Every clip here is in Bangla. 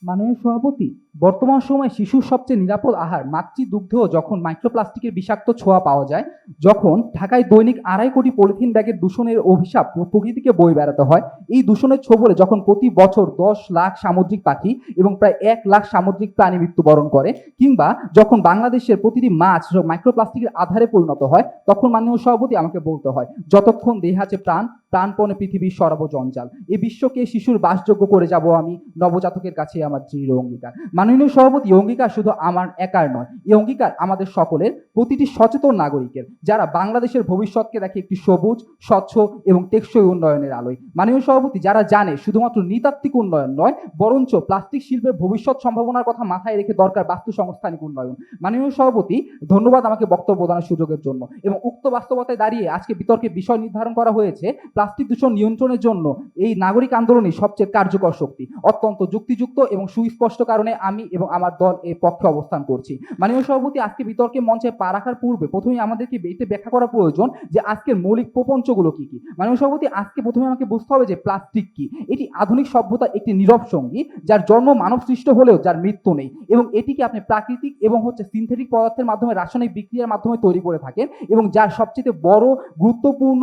মাননীয় সভাপতি, বর্তমান সময়ে শিশুর সবচেয়ে নিরাপদ আহার মাতৃদুগ্ধেও যখন মাইক্রোপ্লাস্টিকের বিষাক্ত ছোঁয়া পাওয়া যায়, যখন ঢাকায় দৈনিক ২.৫ কোটি পলিথিন ব্যাগের দূষণের অভিশাপ প্রকৃতিকে বয়ে বেড়াতে হয়, এই দূষণের ছোবলে যখন প্রতি বছর ১০ লাখ সামুদ্রিক পাখি এবং প্রায় ১ লাখ সামুদ্রিক প্রাণী মৃত্যুবরণ করে, কিংবা যখন বাংলাদেশের প্রতিটি মাছ মাইক্রোপ্লাস্টিকের আধারে পরিণত হয়, তখন মাননীয় সভাপতি আমাকে বলতে হয়, যতক্ষণ দেহে আছে প্রাণ, প্রাণপণে পৃথিবীর সরাবো জঞ্জাল। এই বিশ্বকে শিশুর বাসযোগ্য করে যাব আমি, নবজাতকের কাছে আমার দৃঢ় অঙ্গীকার। মাননীয় সভাপতি, অঙ্গীকার শুধু আমার একার নয়, এই অঙ্গীকার আমাদের সকলের, প্রতিটি সচেতন নাগরিকের, যারা বাংলাদেশের ভবিষ্যৎকে দেখে একটি সবুজ, স্বচ্ছ এবং টেকসই উন্নয়নের আলোয়। মাননীয় সভাপতি, যারা জানে শুধুমাত্র নৃতাত্ত্বিক উন্নয়ন নয়, বরঞ্চ প্লাস্টিক শিল্পের ভবিষ্যৎ সম্ভাবনার কথা মাথায় রেখে দরকার বাস্তু সংস্থানিক উন্নয়ন। মাননীয় সভাপতি, ধন্যবাদ আমাকে বক্তব্য প্রদানের সুযোগের জন্য। এবং উক্ত বাস্তবতায় দাঁড়িয়ে আজকে বিতর্কের বিষয় নির্ধারণ করা হয়েছে প্লাস্টিক দূষণ নিয়ন্ত্রণের জন্য এই নাগরিক আন্দোলনই সবচেয়ে কার্যকর শক্তি। অত্যন্ত যুক্তিযুক্ত এবং সুস্পষ্ট কারণে আমি এবং আমার দল এর পক্ষে অবস্থান করছি। মাননীয় সভাপতি, আজকে বিতর্কের মঞ্চে পা রাখার পূর্বে প্রথমেই আমাদেরকে এটা ব্যাখ্যা করা প্রয়োজন যে আজকের মৌলিক প্রপঞ্চগুলো কি কি। মাননীয় সভাপতি, আজকে প্রথমে আমাকে বুঝতে হবে যে প্লাস্টিক কি। এটি আধুনিক সভ্যতার একটি নীরব সঙ্গী, যার জন্ম মানব সৃষ্ট হলেও যার মৃত্যু নেই, এবং এটিকে আপনি প্রাকৃতিক এবং সিনথেটিক পদার্থের মাধ্যমে রাসায়নিক বিক্রিয়ার মাধ্যমে তৈরি করে থাকেন, এবং যার সবচেয়ে বড় গুরুত্বপূর্ণ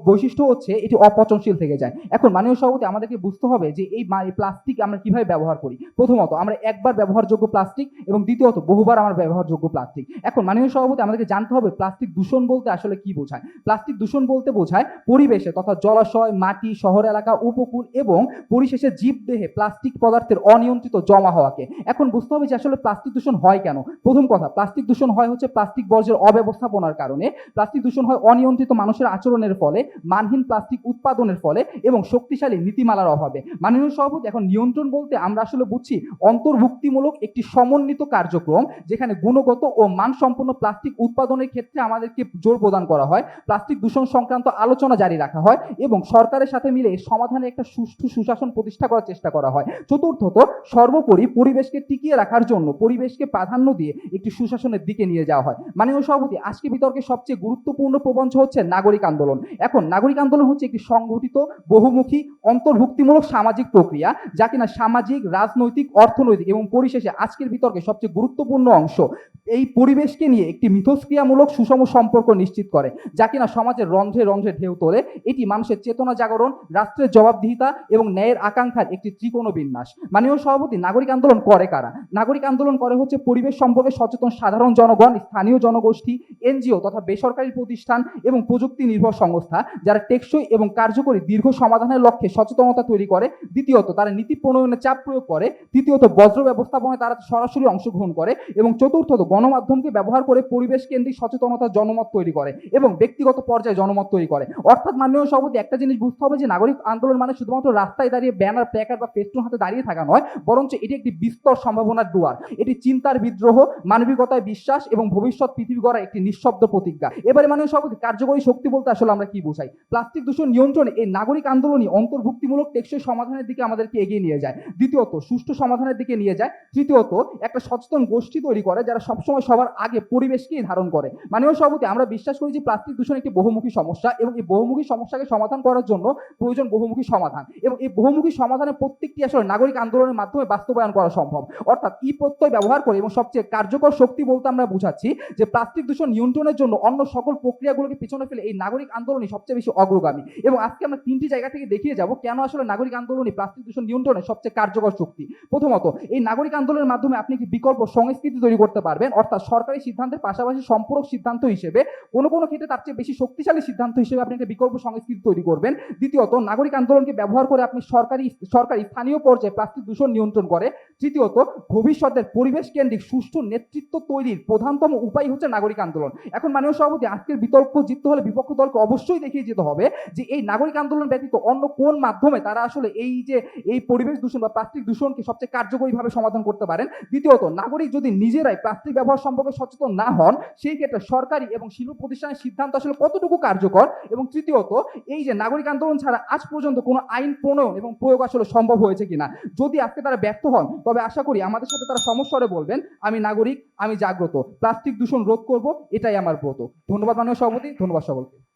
বৈশিষ্ট্য হচ্ছে এটি অপচনশীল থেকে যায়। এখন মাননীয় সভাপতি, আমাদেরকে বুঝতে হবে যে এই প্লাস্টিক আমরা কিভাবে ব্যবহার করি। প্রথমত, আমরা একবার ব্যবহারযোগ্য প্লাস্টিক, এবং দ্বিতীয়ত বহুবার আমরা ব্যবহারযোগ্য প্লাস্টিক। এখন মাননীয় সভাপতি, আমাদেরকে জানতে হবে প্লাস্টিক দূষণ বলতে আসলে কি বোঝায়। প্লাস্টিক দূষণ বলতে বোঝায় পরিবেশে তথা জলাশয়, মাটি, শহর এলাকা, উপকূল এবং পরিশেষে জীবদেহে প্লাস্টিক পদার্থের অনিয়ন্ত্রিত জমা হওয়াকে। এখন বুঝতে হবে যে আসলে প্লাস্টিক দূষণ হয় কেন। প্রথম কথা, প্লাস্টিক দূষণ হয় প্লাস্টিক বর্জ্যের অব্যবস্থাপনার কারণে। প্লাস্টিক দূষণ হয় অনিয়ন্ত্রিত মানুষের আচরণের ফলে, মানহীন প্লাস্টিক উৎপাদনের ফলে এবং শক্তিশালী নীতিমালার অভাবে। মাননীয় সভাপতি, এখন নিয়ন্ত্রণ বলতে আমরা আসলে বুঝছি অন্তর্ভুক্তিমূলক একটি সমন্বিত কার্যক্রম, যেখানে গুণগত ও মানসম্পন্ন প্লাস্টিক উৎপাদনের ক্ষেত্রে আমাদেরকে জোর প্রদান করা হয়, প্লাস্টিক দূষণ সংক্রান্ত আলোচনা জারি রাখা হয় এবং সরকারের সাথে মিলে সমাধানে একটা সুষ্ঠু সুশাসন প্রতিষ্ঠা করার চেষ্টা করা হয়। চতুর্থত, সর্বোপরি পরিবেশকে টিকিয়ে রাখার জন্য পরিবেশকে প্রাধান্য দিয়ে একটি সুশাসনের দিকে নিয়ে যাওয়া হয়। মাননীয় সভাপতি, আজকে বিতর্কের সবচেয়ে গুরুত্বপূর্ণ প্রবঞ্চ হচ্ছে নাগরিক আন্দোলন। এখন নাগরিক আন্দোলন হচ্ছে একটি সংগঠিত, বহুমুখী, অন্তর্ভুক্তিমূলক সামাজিক প্রক্রিয়া, যা কিনা সামাজিক, রাজনৈতিক, অর্থনৈতিক এবং পরিশেষে আজকের বিতর্কে সবচেয়ে গুরুত্বপূর্ণ অংশ, এই পরিবেশকে নিয়ে একটি মিথস্ক্রিয়ামূলক সুষম সম্পর্ক নিশ্চিত করে, যা কিনা সমাজের রন্ধ্রে রন্ধ্রে ঢেউ তোলে। এটি মানুষের চেতনা জাগরণ, রাষ্ট্রের জবাবদিহিতা এবং ন্যায়ের আকাঙ্ক্ষার একটি ত্রিকোণ বিন্যাস। মাননীয় সভাপতি, নাগরিক আন্দোলন করে কারা? নাগরিক আন্দোলন করে পরিবেশ সম্পর্কে সচেতন সাধারণ জনগণ, স্থানীয় জনগোষ্ঠী, এনজিও তথা বেসরকারি প্রতিষ্ঠান এবং প্রযুক্তি নির্ভর সংস্থা, যারা টেকসই এবং কার্যকরী দীর্ঘ সমাধানের লক্ষ্যে সচেতনতা তৈরি করে। দ্বিতীয়ত, তারা নীতি প্রণয়নে চাপ প্রয়োগ করে। তৃতীয়ত, বজ্র ব্যবস্থাপনায় তারা সরাসরি অংশগ্রহণ করে। এবং চতুর্থত, গণমাধ্যমকে ব্যবহার করে পরিবেশ কেন্দ্রিক সচেতনতার জনমত তৈরি করে এবং ব্যক্তিগত পর্যায়ে জনমত তৈরি করে। অর্থাৎ মাননীয় সভাপতি, একটা জিনিস বুঝতে হবে যে নাগরিক আন্দোলন মানে শুধুমাত্র রাস্তায় দাঁড়িয়ে ব্যানার, প্ল্যাকার্ড বা ফেস্টুন হাতে দাঁড়িয়ে থাকা নয়, বরঞ্চ এটি একটি বিস্তর সম্ভাবনার দুয়ার। এটি চিন্তার বিদ্রোহ, মানবিকতায় বিশ্বাস এবং ভবিষ্যৎ পৃথিবী গড়া একটি নিঃশব্দ প্রতিজ্ঞা। এবারে মাননীয় সভাপতি, কার্যকরী শক্তি বলতে আসলে আমরা কি বোঝাই? প্লাস্টিক দূষণ নিয়ন্ত্রণে এই নাগরিক আন্দোলনই অন্তর্ভুক্তিমূলক টেকসই সমাধানের দিকে আমাদেরকে এগিয়ে নিয়ে যায়। দ্বিতীয়ত, সুষ্ঠু সমাধানের দিকে নিয়ে যায়। তৃতীয়ত, একটা সচেতন গোষ্ঠী তৈরি করে, যারা সবসময় সবার আগে পরিবেশকেই ধারণ করে। মাননীয় সভাপতি, আমরা বিশ্বাস করি যে প্লাস্টিক দূষণ একটি বহুমুখী সমস্যা, এবং এই বহুমুখী সমস্যাকে সমাধান করার জন্য প্রয়োজন বহুমুখী সমাধান, এবং এই বহুমুখী সমাধানের প্রত্যেকটি আসলে নাগরিক আন্দোলনের মাধ্যমে বাস্তবায়ন করা সম্ভব। অর্থাৎ ই প্রত্যয় ব্যবহার করে এবং সবচেয়ে কার্যকর শক্তি বলতে আমরা বুঝাচ্ছি যে প্লাস্টিক দূষণ নিয়ন্ত্রণের জন্য অন্য সকল প্রক্রিয়াগুলোকে পিছনে ফেলে এই নাগরিক আন্দোলনই সবচেয়ে বেশি অগ্রগামী। এবং আজকে আমরা তিনটি জায়গা থেকে দেখিয়ে যাব কেন আসলে নাগরিক আন্দোলনই প্লাস্টিক দূষণ নিয়ন্ত্রণের সবচেয়ে কার্যকর শক্তি। প্রথমত, এই নাগরিক আন্দোলনের মাধ্যমে আপনি একটি বিকল্প সংস্কৃতি তৈরি করতে পারবেন, অর্থাৎ সরকারি সিদ্ধান্তের পাশাপাশি সম্পূরক সিদ্ধান্ত হিসেবে কোনো কোনো ক্ষেত্রে তার চেয়ে বেশি শক্তিশালী সিদ্ধান্ত হিসেবে আপনি একটা বিকল্প সংস্কৃতি তৈরি করবেন। দ্বিতীয়ত, নাগরিক আন্দোলনকে ব্যবহার করে আপনি সরকারি স্থানীয় পর্যায়ে প্লাস্টিক দূষণ নিয়ন্ত্রণ করে। তৃতীয়ত, ভবিষ্যতের পরিবেশ কেন্দ্রিক সুষ্ঠু নেতৃত্ব তৈরির প্রধানতম উপায় হচ্ছে নাগরিক আন্দোলন। এখন মাননীয় সভাপতি, আজকের বিতর্ক জিততে হলে বিপক্ষ দলকে অবশ্যই দেখিয়ে যেতে হবে যে এই নাগরিক আন্দোলন ব্যতীত অন্য কোন মাধ্যমে তারা আসলে এই পরিবেশ দূষণ বা প্লাস্টিক দূষণকে সবচেয়ে কার্যকরীভাবে সমাধান করতে পারেন। দ্বিতীয়ত, নাগরিক যদি নিজেরাই প্লাস্টিক ব্যবহার সম্পর্কে সচেতন না হন, সেই ক্ষেত্রে সরকারি এবং শিল্প প্রতিষ্ঠানের সিদ্ধান্ত আসলে কতটুকু কার্যকর। এবং তৃতীয়ত, এই যে নাগরিক আন্দোলন ছাড়া আজ পর্যন্ত কোনো আইন প্রণয়ন এবং প্রয়োগ আসলে সম্ভব হয়েছে কিনা। যদি আজকে তারা ব্যর্থ হন, তবে আশা করি আমাদের সাথে তারা সমস্বরে বলবেন, আমি নাগরিক, আমি জাগ্রত, প্লাস্টিক দূষণ রোধ করব, এটাই আমার ব্রত। ধন্যবাদ মাননীয় সভাপতি, ধন্যবাদ সকলকে।